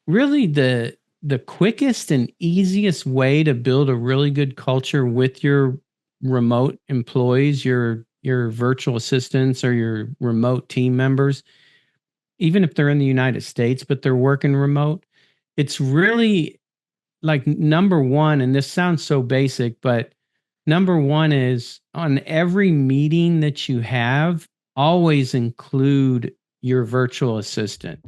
really the quickest and easiest way to build a really good culture with your remote employees, your virtual assistants or your remote team members, even if they're in the United States, but they're working remote, it's really like number one, and this sounds so basic, but number one is on every meeting that you have, always include your virtual assistant.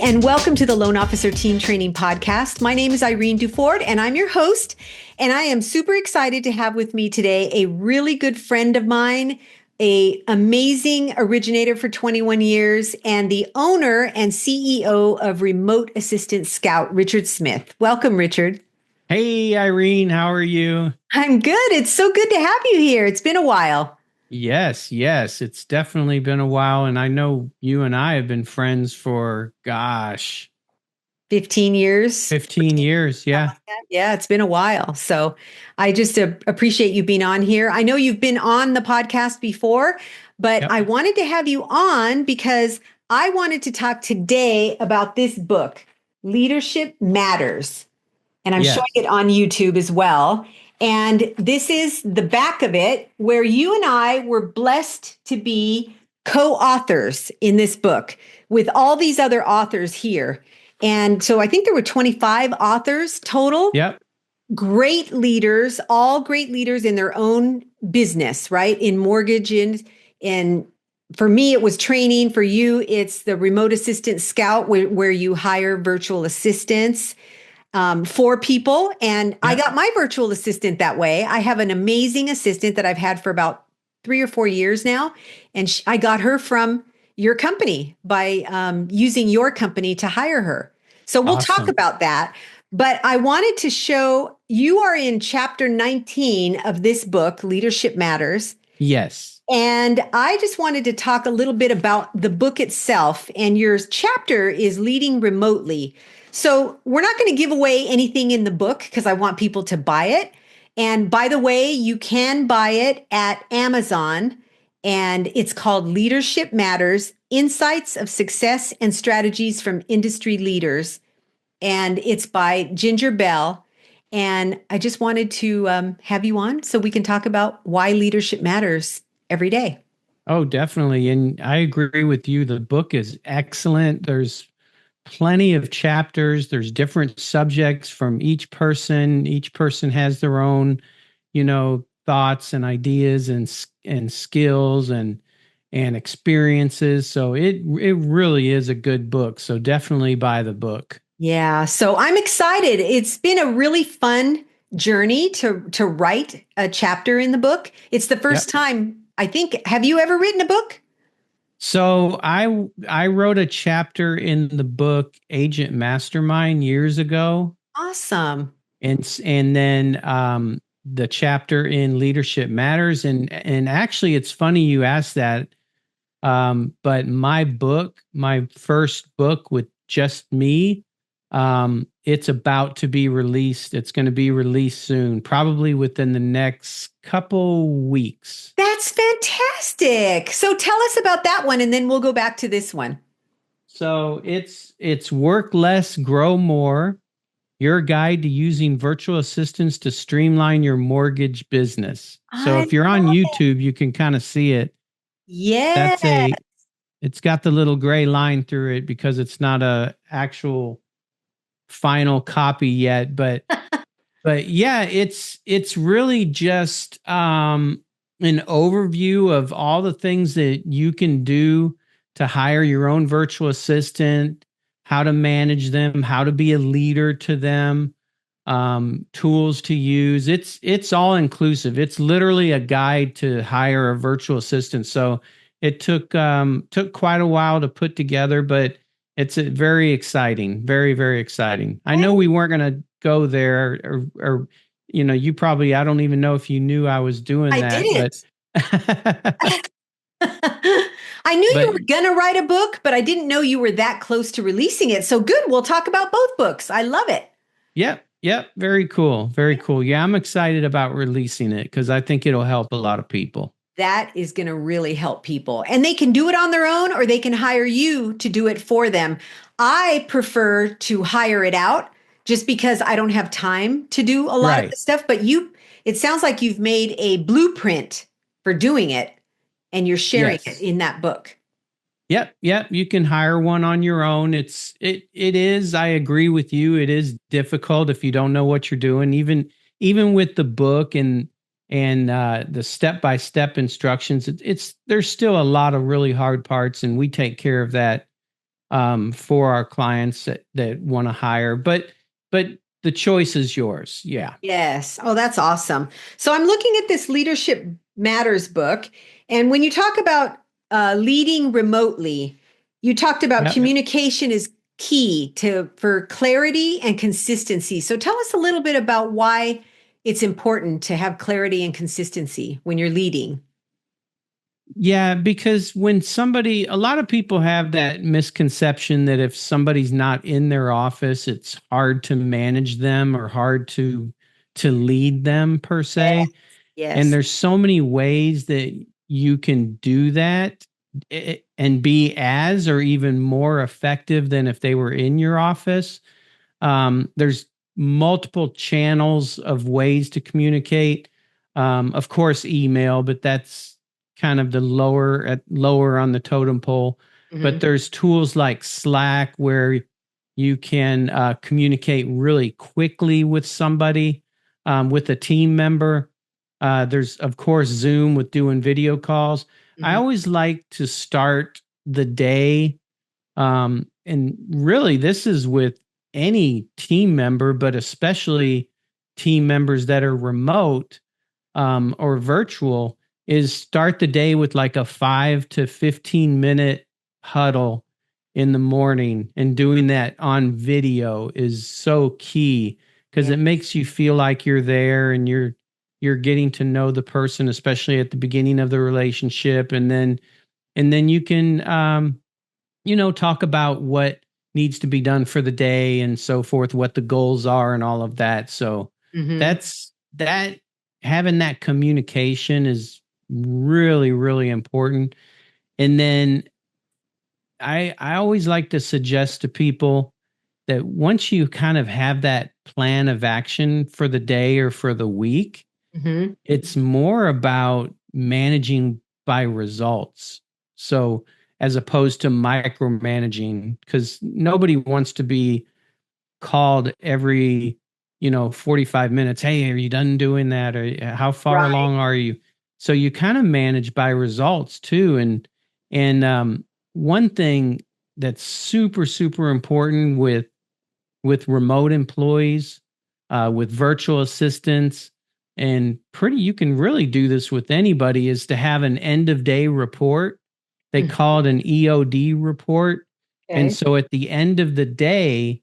And welcome to the Loan Officer Team Training Podcast. My name is Irene Duford, and I'm your host. And I am super excited to have with me today a really good friend of mine, a amazing originator for 21 years, and the owner and CEO of Remote Assistant Scout, Richard Smith. Welcome, Richard. Hey, Irene, how are you? I'm good. It's so good to have you here. It's been a while. Yes, it's definitely been a while. And I know you and I have been friends for, 15 years. 15 years. Yeah. Yeah, it's been a while. So I just appreciate you being on here. I know you've been on the podcast before, but Yep. I wanted to have you on because I wanted to talk today about this book, Leadership Matters. And I'm showing it on YouTube as well. And this is the back of it where you and I were blessed to be co-authors in this book with all these other authors here. And so I think there were 25 authors total. Yep. Great leaders, all great leaders in their own business, right? In mortgage and for me, it was training. For you, it's the Remote Assistant Scout where you hire virtual assistants for people. And I got my virtual assistant that way. I have an amazing assistant that I've had for about 3 or 4 years now. And I got her from your company by using your company to hire her. So we'll talk about that. But I wanted to show you are in chapter 19 of this book, Leadership Matters. Yes. And I just wanted to talk a little bit about the book itself. And your chapter is Leading Remotely. So we're not going to give away anything in the book because I want people to buy it. And by the way, you can buy it at Amazon. And it's called Leadership Matters, Insights of Success and Strategies from Industry Leaders. And it's by Ginger Bell. And I just wanted to have you on so we can talk about why leadership matters every day. Oh, definitely. And I agree with you. The book is excellent. There's plenty of chapters. There's different subjects from each person. Each person has their own, thoughts and ideas and skills and experiences. So it really is a good book. So definitely buy the book. Yeah. So I'm excited. It's been a really fun journey to write a chapter in the book. It's the first time, I think. Have you ever written a book? So I wrote a chapter in the book Agent Mastermind years ago. Awesome. And then the chapter in Leadership Matters. And actually it's funny you asked that. But my first book with just me, it's about to be released. It's going to be released soon, probably within the next couple weeks. That's fantastic. So tell us about that one, and then we'll go back to this one. So it's Work Less, Grow More, your guide to using virtual assistants to streamline your mortgage business. So if you're on YouTube, you can kind of see it. Yeah. It's got the little gray line through it because it's not a actual final copy yet, but yeah, it's really just an overview of all the things that you can do to hire your own virtual assistant, how to manage them, how to be a leader to them, tools to use. It's all inclusive. It's literally a guide to hire a virtual assistant. So it took quite a while to put together, but it's very exciting, very, very exciting. I know we weren't going to go there or you probably, I don't even know if you knew I was doing I that, but, didn't. I knew you but were going to write a book, but I didn't know you were that close to releasing it. So good. We'll talk about both books. I love it. yep, yep. Very cool. Very cool. Yeah, I'm excited about releasing it because I think it'll help a lot of people. That is going to really help people. And they can do it on their own or they can hire you to do it for them. I prefer to hire it out just because I don't have time to do a lot of Right. the stuff. But it sounds like you've made a blueprint for doing it and you're sharing it Yes. in that book. Yep, yep. You can hire one on your own. It is, I agree with you. It is difficult if you don't know what you're doing. Even with the book and the step-by-step instructions, it's there's still a lot of really hard parts, and we take care of that for our clients that want to hire. But the choice is yours. Yeah. Yes. Oh, that's awesome. So I'm looking at this Leadership Matters book. And when you talk about leading remotely, you talked about Yep. communication is key for clarity and consistency. So tell us a little bit about why it's important to have clarity and consistency when you're leading. Yeah, because a lot of people have that misconception that if somebody's not in their office, it's hard to manage them or hard to lead them per Yes. se. And Yes. there's so many ways that you can do that and be as or even more effective than if they were in your office. There's multiple channels of ways to communicate. Of course, email, but that's kind of the lower on the totem pole. Mhm. But there's tools like Slack where you can communicate really quickly with somebody, with a team member. There's of course Zoom with doing video calls. I Mhm. always like to start the day, and really, this is with any team member, but especially team members that are remote or virtual, is start the day with like a 5 to 15 minute huddle in the morning. And doing that on video is so key because Yeah. it makes you feel like you're there and you're getting to know the person, especially at the beginning of the relationship. And then you can talk about what needs to be done for the day and so forth, what the goals are and all of that. So Mhm. that's that having that communication is really, really important. And then I always like to suggest to people that once you kind of have that plan of action for the day or for the week, Mhm. it's more about managing by results. So, as opposed to micromanaging, because nobody wants to be called every, 45 minutes. Hey, are you done doing that? Or how far Right. along are you? So you kind of manage by results too. And one thing that's super, super important with remote employees, with virtual assistants, and you can really do this with anybody, is to have an end of day report. They Mhm. call it an EOD report. And Okay. so at the end of the day,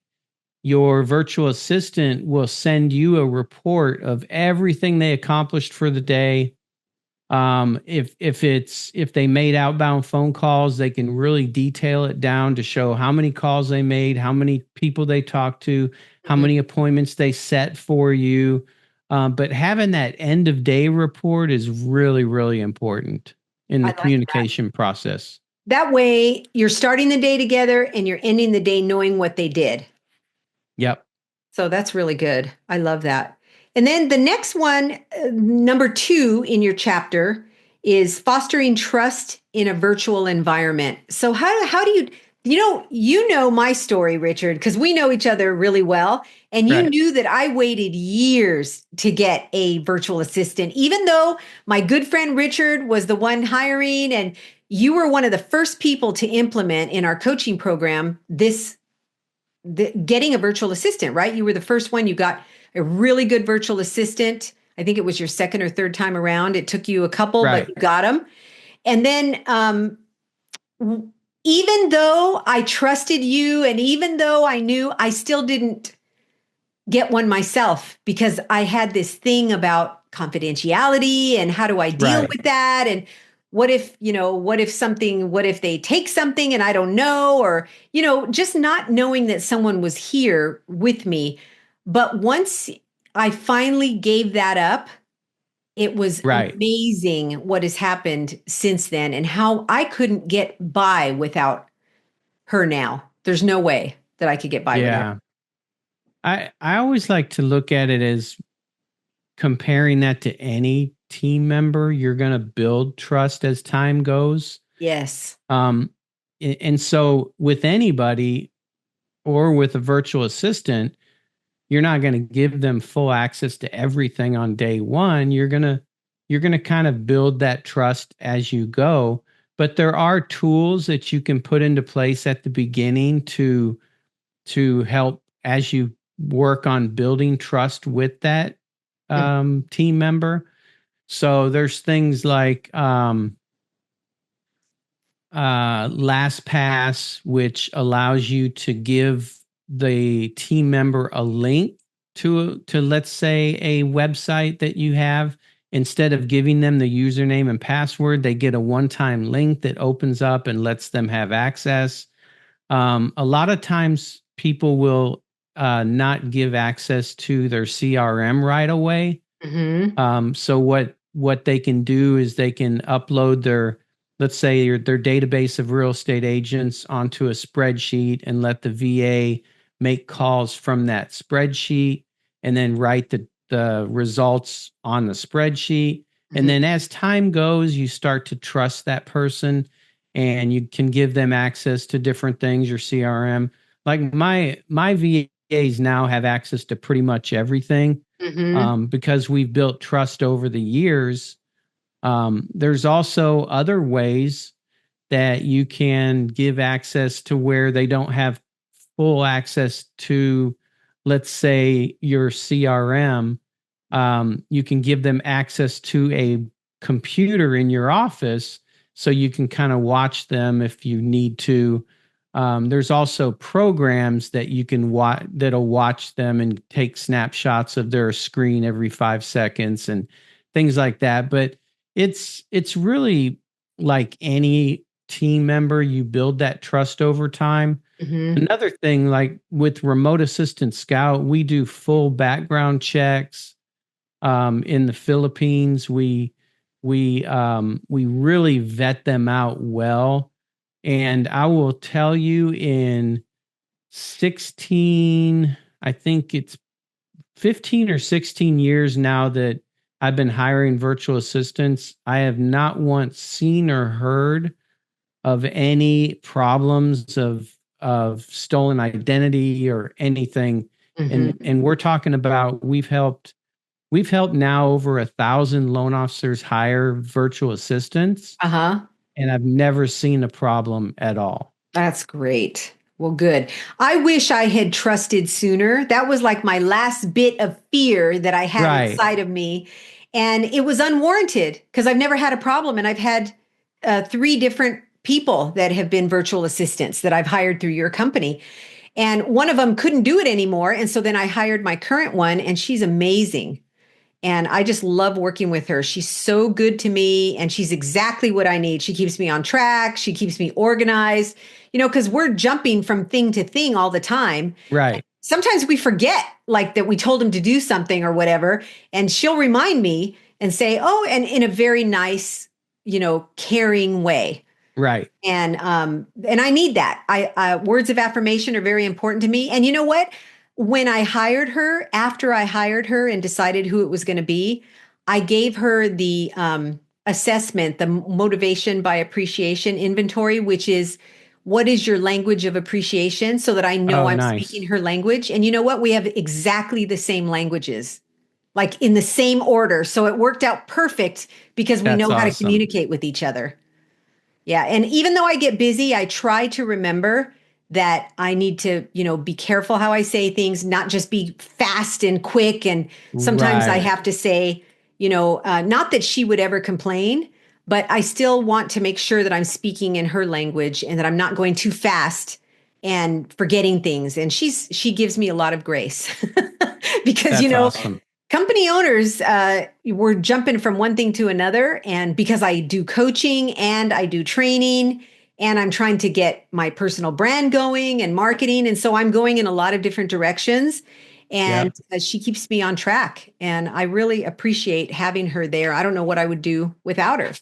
your virtual assistant will send you a report of everything they accomplished for the day. If they made outbound phone calls, they can really detail it down to show how many calls they made, how many people they talked to, how Mhm. many appointments they set for you. But having that end of day report is really, really important in I the like that. communication process. That way, you're starting the day together and you're ending the day knowing what they did. Yep. So that's really good. I love that. And then the next one, number 2 in your chapter, is fostering trust in a virtual environment. So how do you know my story, Richard, because we know each other really well, and you Right. knew that I waited years to get a virtual assistant, even though my good friend Richard was the one hiring, and you were one of the first people to implement in our coaching program getting a virtual assistant, right? You were the first one. You got a really good virtual assistant. I think it was your second or third time around. It took you a couple, but Right. you got them. And then, even though I trusted you, and even though I knew, I still didn't get one myself because I had this thing about confidentiality and how do I deal Right. with that? And what if they take something and I don't know, or, just not knowing that someone was here with me. But once I finally gave that up, it was Right. amazing what has happened since then and how I couldn't get by without her now. There's no way that I could get by without Yeah. I always like to look at it as comparing that to any team member. You're going to build trust as time goes. Yes. Um, and so with anybody or with a virtual assistant, you're not going to give them full access to everything on day one. You're going to kind of build that trust as you go. But there are tools that you can put into place at the beginning to help as you work on building trust with that team member. So there's things like LastPass, which allows you to give the team member a link to let's say a website that you have. Instead of giving them the username and password, they get a one-time link that opens up and lets them have access. A lot of times people will not give access to their CRM right away. Mm-hmm. So what they can do is they can upload their, let's say their database of real estate agents onto a spreadsheet and let the VA make calls from that spreadsheet and then write the results on the spreadsheet. And Mm-hmm. then as time goes, you start to trust that person and you can give them access to different things, your CRM. Like my VAs now have access to pretty much everything Mm-hmm. because we've built trust over the years. There's also other ways that you can give access to where they don't have full access to, let's say, your CRM. You can give them access to a computer in your office so you can kind of watch them if you need to. There's also programs that you can watch that'll watch them and take snapshots of their screen every 5 seconds and things like that. But it's really like any team member, you build that trust over time. Mm-hmm. Another thing, like with Remote Assistant Scout, we do full background checks. In the Philippines, we really vet them out well. And I will tell you, in 16, I think it's 15 or 16 years now that I've been hiring virtual assistants, I have not once seen or heard of any problems of stolen identity or anything. Mm-hmm. And we're talking about we've helped now over 1,000 loan officers hire virtual assistants, Uh-huh. and I've never seen a problem at all. That's great. Well, good. I wish I had trusted sooner. That was like my last bit of fear that I had Right. inside of me. And it was unwarranted because I've never had a problem. And I've had three different people that have been virtual assistants that I've hired through your company. And one of them couldn't do it anymore. And so then I hired my current one, and she's amazing. And I just love working with her. She's so good to me, and she's exactly what I need. She keeps me on track. She keeps me organized, because we're jumping from thing to thing all the time. Right. Sometimes we forget, like that we told him to do something or whatever, and she'll remind me and say, "Oh," and in a very nice, caring way. Right. And I need that. I words of affirmation are very important to me. And you know what? When I hired her, after I hired her and decided who it was going to be, I gave her the assessment, the motivation by appreciation inventory, which is what is your language of appreciation, so that I know Oh, I'm nice. speaking her language. And you know what? We have exactly the same languages, like in the same order. So it worked out perfect because we That's know how to awesome. communicate with each other. Yeah. And even though I get busy, I try to remember that I need to, be careful how I say things, not just be fast and quick. And sometimes I Right. have to say, not that she would ever complain, but I still want to make sure that I'm speaking in her language and that I'm not going too fast and forgetting things. And she gives me a lot of grace. because, That's awesome. company owners, we're jumping from one thing to another. And because I do coaching and I do training and I'm trying to get my personal brand going and marketing. And so I'm going in a lot of different directions. And Yep. she keeps me on track. And I really appreciate having her there. I don't know what I would do without her. Oh,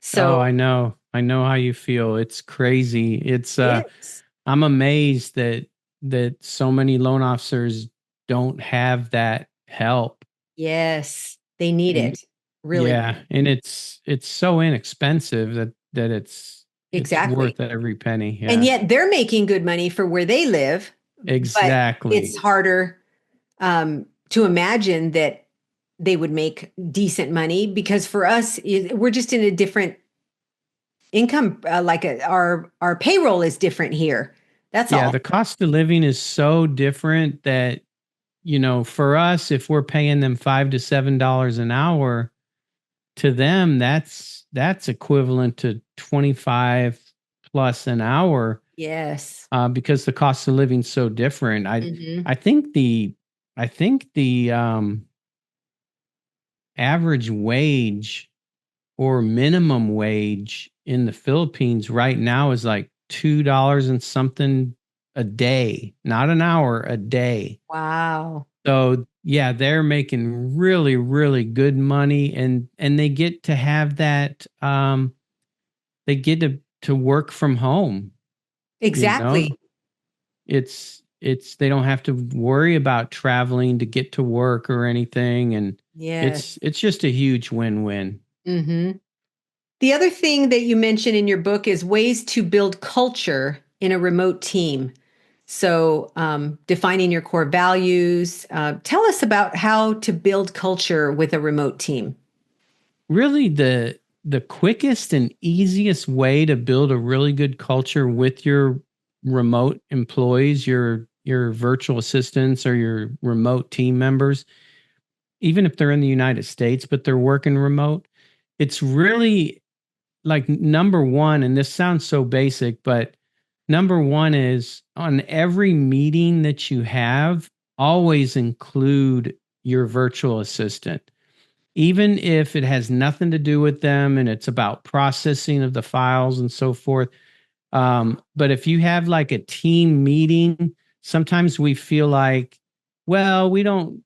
So I know. I know how you feel. It's crazy. yes, I'm amazed that so many loan officers don't have that help. yes, they need And it. Really need yeah, it. and it's so inexpensive that it's Exactly. worth every penny. And Yeah. yet they're making good money for where they live, but it's Exactly. harder to imagine that they would make decent money because for us, we're just in a different income. Our payroll is different here. That's Yeah, all. the cost of living is so different that, for us, if we're paying them $5 to $7 an hour, to them, that's equivalent to 25 plus an hour, Yes. because the cost of living so different. Hmm. I think the average wage or minimum wage in the Philippines right now is like $2 and something a day, not an hour, a day. Wow. So yeah, they're making really, really good money, and they get to have that. They get to work from home. You know, Exactly. it's they don't have to worry about traveling to get to work or anything, and Yes. it's just a huge win-win. Hmm. The other thing that you mention in your book is ways to build culture in a remote team. So, defining your core values. Tell us about how to build culture with a remote team. Really, the quickest and easiest way to build a really good culture with your remote employees, your virtual assistants or your remote team members, even if they're in the United States but they're working remote, it's really like number one, and this sounds so basic, but number one is on every meeting that you have, always include your virtual assistant, even if it has nothing to do with them and it's about processing of the files and so forth. But if you have like a team meeting, sometimes we feel like, well, we don't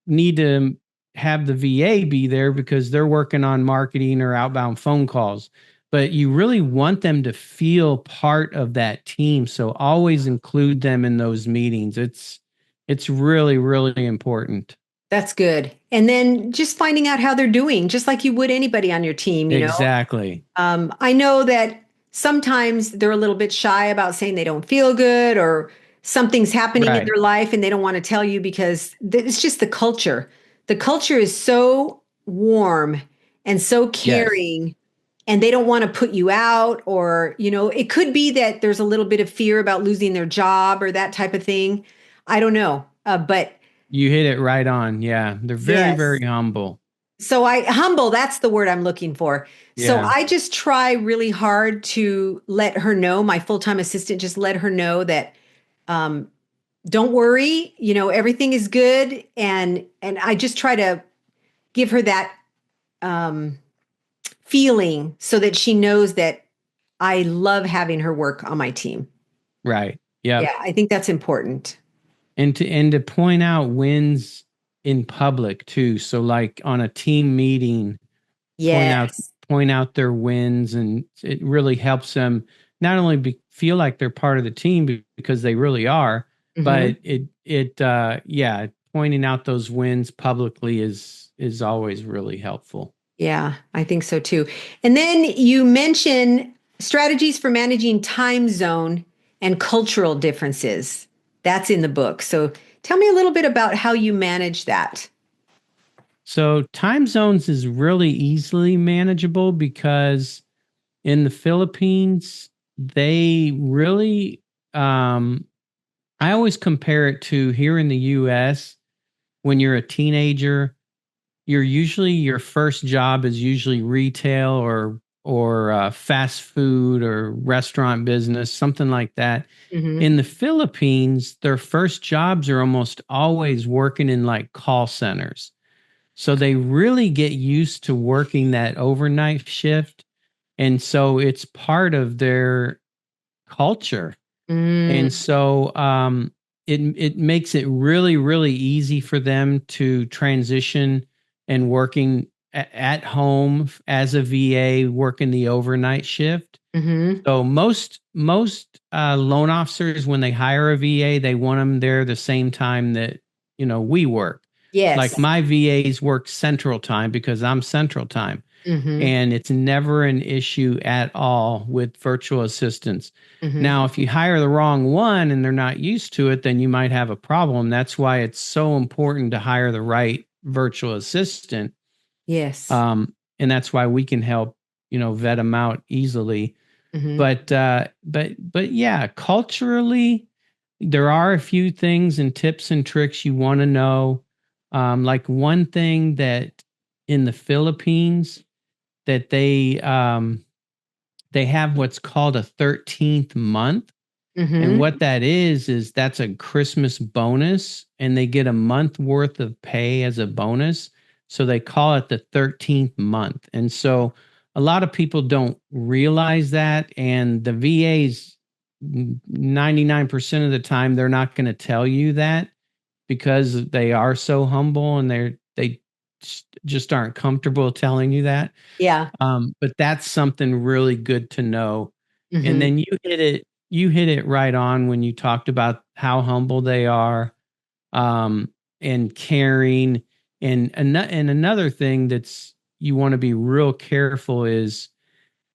need to have the VA be there because they're working on marketing or outbound phone calls. But you really want them to feel part of that team. So always include them in those meetings. It's really, really important. That's good. And then just finding out how they're doing, just like you would anybody on your team. Exactly. I know that sometimes they're a little bit shy about saying they don't feel good or something's happening in Right. their life and they don't want to tell you because it's just the culture. The culture is so warm and so Yes. caring, and they don't want to put you out, or, it could be that there's a little bit of fear about losing their job or that type of thing. I don't know. But You hit it right on. Yeah. They're very, yes. very humble. So humble, that's the word I'm looking for. So Yeah. I just try really hard to let her know, my full-time assistant, just let her know that um, don't worry, everything is good. And I just try to give her that um, feeling so that she knows that I love having her work on my team. Right. Yeah, Yep. I think that's important. And to point out wins in public too. So like on a team meeting, point out Yes. point out their wins, and it really helps them not only feel like they're part of the team because they really are, Hmm. but yeah, pointing out those wins publicly is always really helpful. Yeah, I think so too. And then you mention strategies for managing time zone and cultural differences. That's in the book. So tell me a little bit about how you manage that. So time zones is really easily manageable because in the Philippines, they really, I always compare it to here in the US. When you're a teenager, your first job is usually retail or fast food or restaurant business, something like that. Mm-hmm. In the Philippines, their first jobs are almost always working in like call centers. So they really get used to working that overnight shift. And so it's part of their culture. And Mm, so it makes it really, really easy for them to transition and working at home as a VA, working the overnight shift. mm-hmm. So most loan officers, when they hire a VA, they want them there the same time that we work. Like Yes. my VAs work Central Time because I'm Central Time, Mm-hmm. and it's never an issue at all with virtual assistants. Mm-hmm. Now, if you hire the wrong one and they're not used to it, then you might have a problem. That's why it's so important to hire the right virtual assistant. Yes. And that's why we can help, vet them out easily. Mm-hmm. But yeah, culturally, there are a few things and tips and tricks you want to know. Like one thing that in the Philippines that they have what's called a 13th month. And Mm-hmm. what that is that's a Christmas bonus, and they get a month worth of pay as a bonus. So they call it the 13th month. And so a lot of people don't realize that. And the VAs, 99% of the time, they're not going to tell you that because they are so humble and they just aren't comfortable telling you that. Yeah. But that's something really good to know. And Mm-hmm. then you hit it right on when you talked about how humble they are, and caring. And another thing that's you want to be real careful is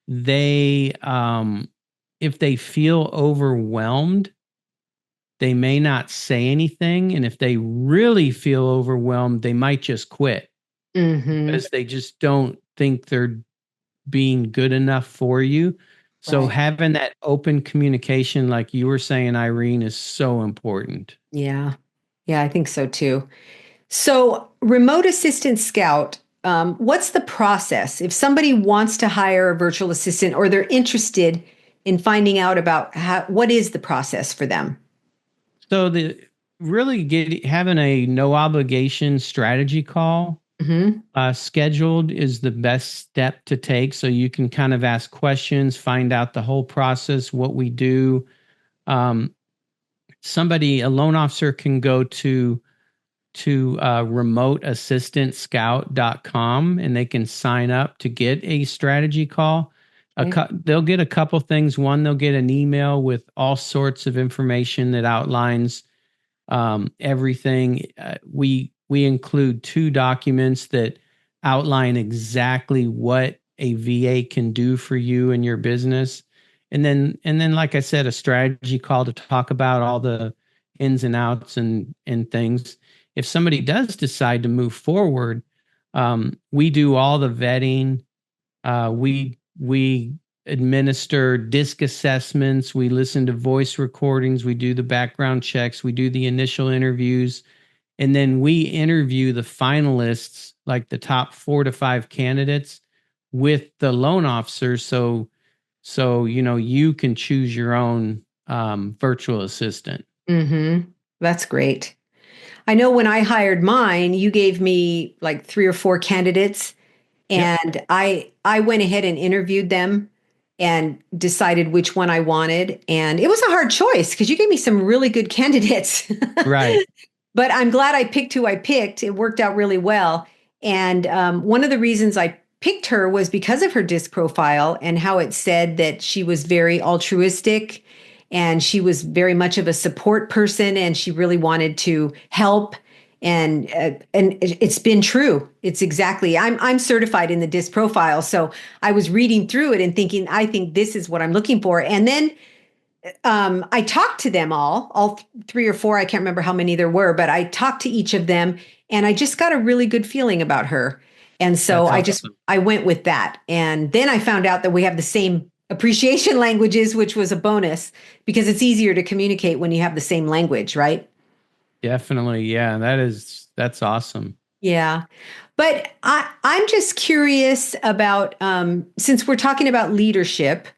they if they feel overwhelmed, they may not say anything. And if they really feel overwhelmed, they might just quit Mm-hmm. because they just don't think they're being good enough for you. So Right. having that open communication, like you were saying, Irene, is so important. Yeah. Yeah, I think so too. So, remote assistant scout, what's the process? If somebody wants to hire a virtual assistant or they're interested in finding out about what is the process for them? So the really having a no obligation strategy call Mm-hmm. scheduled is the best step to take. So you can kind of ask questions, find out the whole process, what we do. Um, a loan officer can go to remoteassistantscout.com, and they can sign up to get a strategy call. Okay. They'll get a couple things. One, they'll get an email with all sorts of information that outlines everything. We include two documents that outline exactly what a VA can do for you and your business, and then like I said, a strategy call to talk about all the ins and outs and things. If somebody does decide to move forward, we do all the vetting. We administer disc assessments. We listen to voice recordings. We do the background checks. We do the initial interviews, and then we interview the finalists, like the top 4 to 5 candidates, with the loan officer. So you can choose your own virtual assistant. Mm-hmm. That's great. I know when I hired mine, you gave me like three or four candidates, Yep. and I went ahead and interviewed them and decided which one I wanted. And it was a hard choice because you gave me some really good candidates. Right. But I'm glad I picked who I picked. It worked out really well. And one of the reasons I picked her was because of her disc profile and how it said that she was very altruistic and she was very much of a support person and she really wanted to help. And it's been true. It's exactly. I'm certified in the disc profile, so I was reading through it and thinking, I think this is what I'm looking for. And then I talked to them all three or four. I can't remember how many there were, but I talked to each of them and I just got a really good feeling about her. And so That's awesome. I went with that. And then I found out that we have the same appreciation languages, which was a bonus because it's easier to communicate when you have the same language, right? Definitely. Yeah, that's awesome. Yeah. But I'm just curious about, since we're talking about leadership,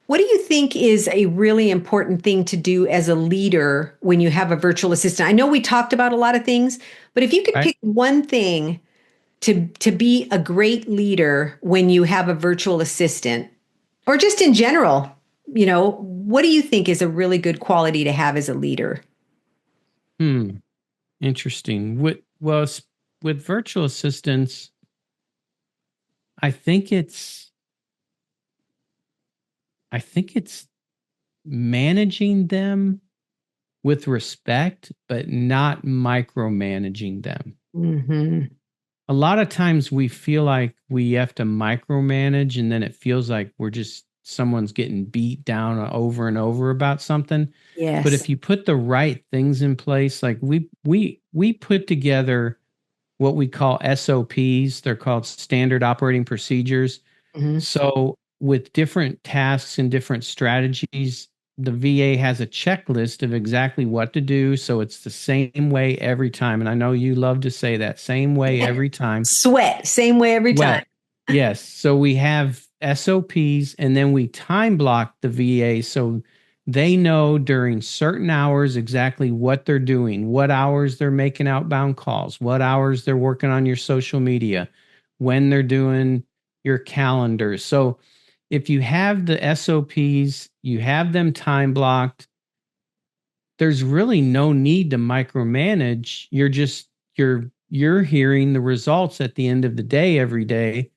what do you think is a really important thing to do as a leader when you have a virtual assistant? I know we talked about a lot of things, but if you could Right. pick one thing to be a great leader when you have a virtual assistant, or just in general, what do you think is a really good quality to have as a leader? Hmm. Interesting. With virtual assistants, I think it's I think it's managing them with respect, but not micromanaging them. Hmm. A lot of times we feel like we have to micromanage, and then it feels like we're just someone's getting beat down over and over about something. But Yes. if you put the right things in place, like we put together what we call SOPs, they're called standard operating procedures. Hmm. So, with different tasks and different strategies, the VA has a checklist of exactly what to do. So, it's the same way every time. And I know you love to say that same way every time. Sweat, same way every time. Wet. Yes. So, we have SOPs and then we time block the VA. So, they know during certain hours exactly what they're doing, what hours they're making outbound calls, what hours they're working on your social media, when they're doing your calendar. So if you have the SOPs, you have them time blocked, there's really no need to micromanage. You're hearing the results at the end of the day every day.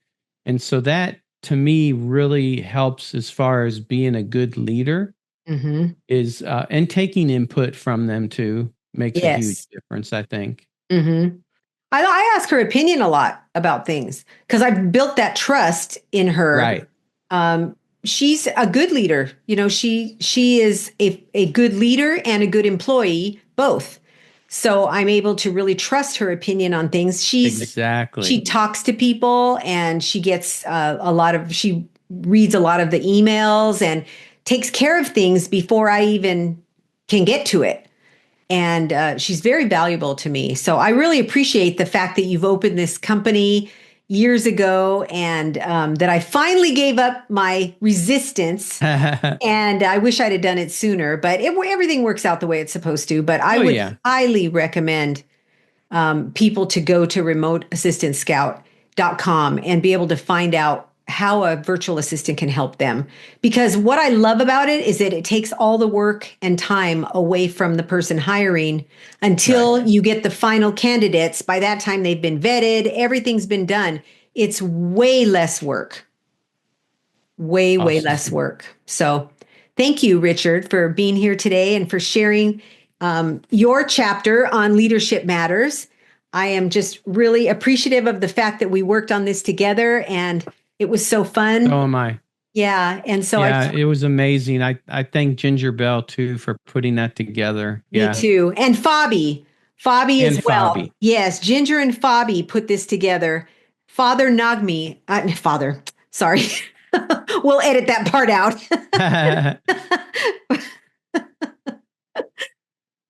And so that to me really helps as far as being a good leader Hmm. is and taking input from them too makes a huge Yes. difference, I think. Hmm. I ask her opinion a lot about things because I've built that trust in her. Right. She's a good leader. She is a good leader and a good employee, both. So I'm able to really trust her opinion on things. She Exactly. talks to people and she gets she reads a lot of the emails and takes care of things before I even can get to it. And she's very valuable to me. So I really appreciate the fact that you've opened this company years ago, and that I finally gave up my resistance. Oh And I wish I'd have done it sooner, but everything works out the way it's supposed to. But I would yeah. highly recommend people to go to remoteassistantscout.com and be able to find out how a virtual assistant can help them. Because what I love about it is that it takes all the work and time away from the person hiring Right. until you get the final candidates. By that time, they've been vetted, everything's been done. It's way less work, way Awesome. less work. So thank you, Richard, for being here today and for sharing your chapter on leadership matters. I am just really appreciative of the fact that we worked on this together and it was so So fun. am I. Yeah. And so I, Yeah, it was amazing. I thank Ginger Bell too for putting that together. me Yeah. too. And Fabi And as well. Fabi. Yes. Ginger and Fabi put this together. Father Nagmi, father, sorry. We'll edit that part out.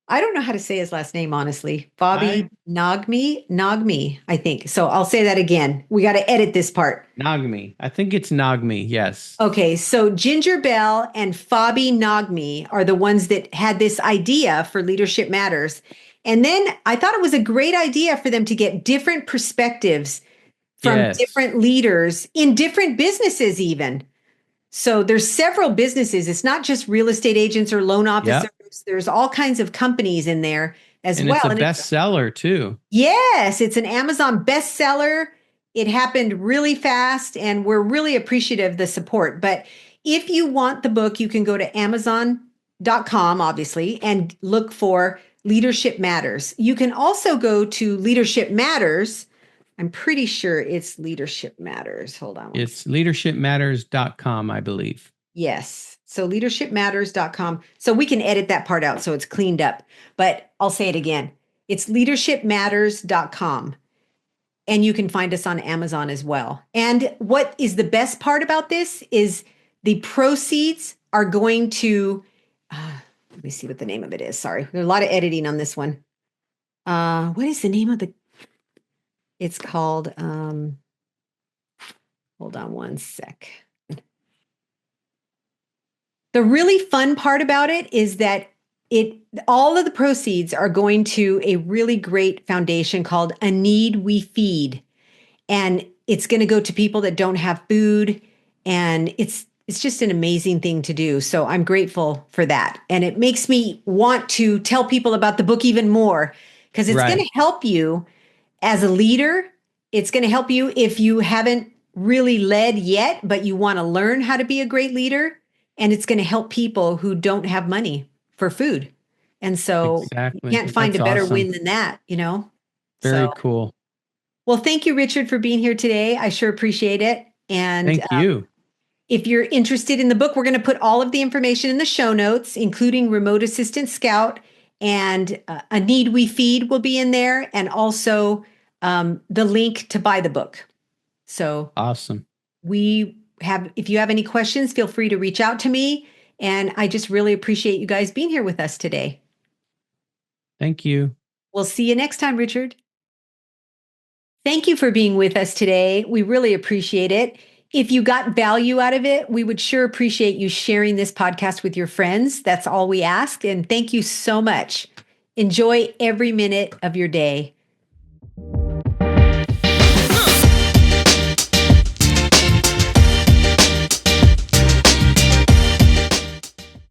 I don't know how to say his last name, honestly. Bobby I Nagmi, I think. So I'll say that again. We got to edit this part. Nagmi. I think it's Nagmi. Yes. Okay, so Ginger Bell and Fabi Nagmi are the ones that had this idea for Leadership Matters. And then I thought it was a great idea for them to get different perspectives from Yes. different leaders in different businesses, even. So there's several businesses. It's not just real estate agents or loan officers. Yep. There's all kinds of companies in there as And well. it's a And it's bestseller too. yes, it's an Amazon bestseller. It happened really fast, and we're really appreciative of the support. But if you want the book, you can go to Amazon.com, obviously, and look for Leadership Matters. You can also go to Leadership Matters. I'm pretty sure it's Leadership Matters. Hold on one second. It's leadershipmatters.com, I believe. Yes. So leadershipmatters.com. So we can edit that part out so it's cleaned up. But I'll say it again. It's leadershipmatters.com. And you can find us on Amazon as well. And what is the best part about this is the proceeds are going to, let me see what the name of it is. Sorry. There's a lot of editing on this one. What is the name of the It's called, hold on one sec. The really fun part about it is that all of the proceeds are going to a really great foundation called A Need We Feed. And it's going to go to people that don't have food. And it's just an amazing thing to do. So I'm grateful for that. And it makes me want to tell people about the book even more because it's going to help you as a leader. It's going to help you if you haven't really led yet, but you want to learn how to be a great leader. And it's going to help people who don't have money for food. And so you can't find That's a better awesome. win than that, you know? Very So, cool. well, thank you, Richard, for being here today. I sure appreciate it. And Thank you. if you're interested in the book, we're going to put all of the information in the show notes, including Remote Assistant Scout and A Need We Feed will be in there, and also the link to buy the book. So Awesome. if you have any questions, feel free to reach out to me. And I just really appreciate you guys being here with us today. Thank you. We'll see you next time, Richard. Thank you for being with us today. We really appreciate it. If you got value out of it, we would sure appreciate you sharing this podcast with your friends. That's all we ask. And thank you so much. Enjoy every minute of your day.